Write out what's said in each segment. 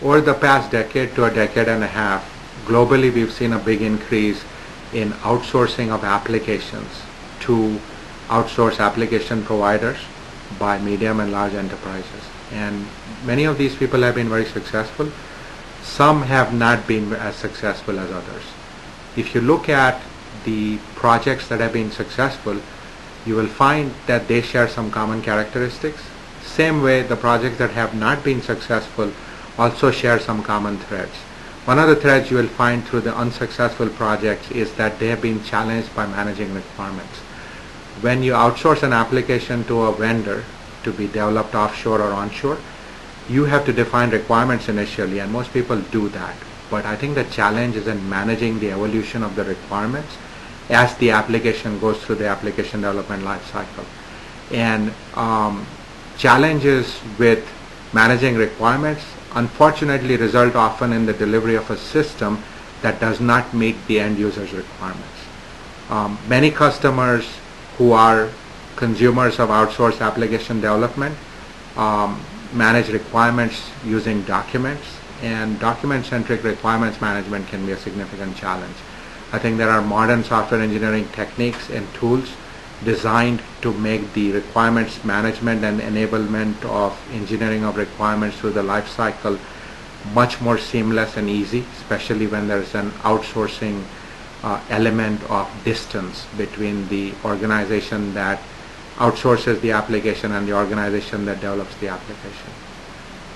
Over the past decade to a decade and a half, globally we've seen a big increase in outsourcing of applications to outsource application providers by medium and large enterprises. And many of these people have been very successful. Some have not been as successful as others. If you look at the projects that have been successful, you will find that they share some common characteristics. Same way, the projects that have not been successful also share some common threads. One of the threads you will find through the unsuccessful projects is that they have been challenged by managing requirements. When you outsource an application to a vendor to be developed offshore or onshore, you have to define requirements initially, and most people do that. But I think the challenge is in managing the evolution of the requirements as the application goes through the application development life cycle. And challenges with managing requirements unfortunately result often in the delivery of a system that does not meet the end user's requirements. Many customers who are consumers of outsourced application development manage requirements using documents, and document-centric requirements management can be a significant challenge. I think there are modern software engineering techniques and tools designed to make the requirements management and enablement of engineering of requirements through the life cycle much more seamless and easy, especially when there's an outsourcing element of distance between the organization that outsources the application and the organization that develops the application.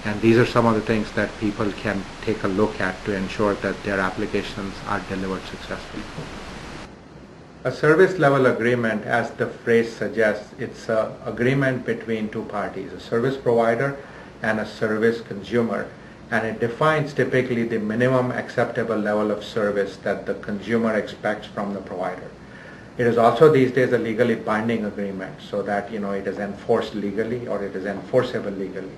And these are some of the things that people can take a look at to ensure that their applications are delivered successfully. A service level agreement, as the phrase suggests, it's an agreement between two parties, a service provider and a service consumer, and it defines typically the minimum acceptable level of service that the consumer expects from the provider. It is also these days a legally binding agreement, so that it is enforced legally, or it is enforceable legally.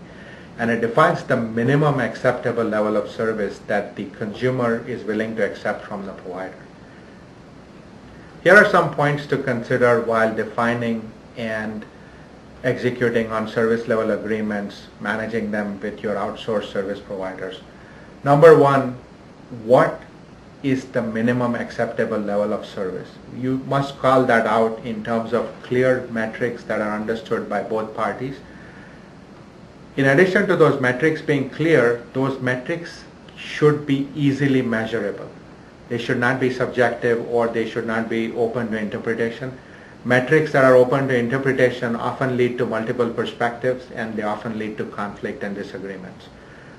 And it defines the minimum acceptable level of service that the consumer is willing to accept from the provider. Here are some points to consider while defining and executing on service level agreements, managing them with your outsourced service providers. Number one, what is the minimum acceptable level of service? You must call that out in terms of clear metrics that are understood by both parties. In addition to those metrics being clear, those metrics should be easily measurable. They should not be subjective, or they should not be open to interpretation. Metrics that are open to interpretation often lead to multiple perspectives, and they often lead to conflict and disagreements.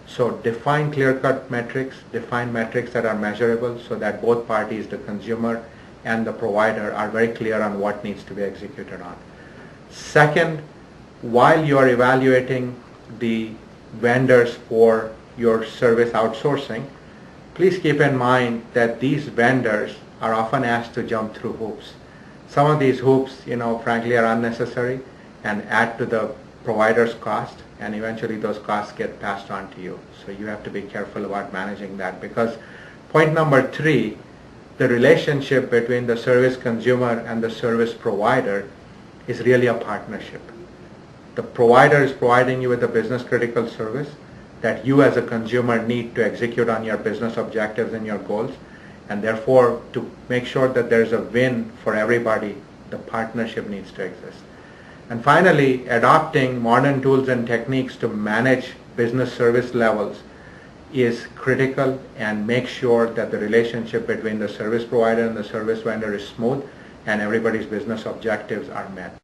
So define clear-cut metrics, define metrics that are measurable so that both parties, the consumer and the provider, are very clear on what needs to be executed on. Second, while you are evaluating the vendors for your service outsourcing, please keep in mind that these vendors are often asked to jump through hoops. Some of these hoops, frankly, are unnecessary and add to the provider's cost, and eventually those costs get passed on to you. So you have to be careful about managing that, because point number 3, the relationship between the service consumer and the service provider is really a partnership. The provider is providing you with a business critical service that you as a consumer need to execute on your business objectives and your goals, and therefore to make sure that there's a win for everybody, the partnership needs to exist. And finally, adopting modern tools and techniques to manage business service levels is critical, and make sure that the relationship between the service provider and the service vendor is smooth and everybody's business objectives are met.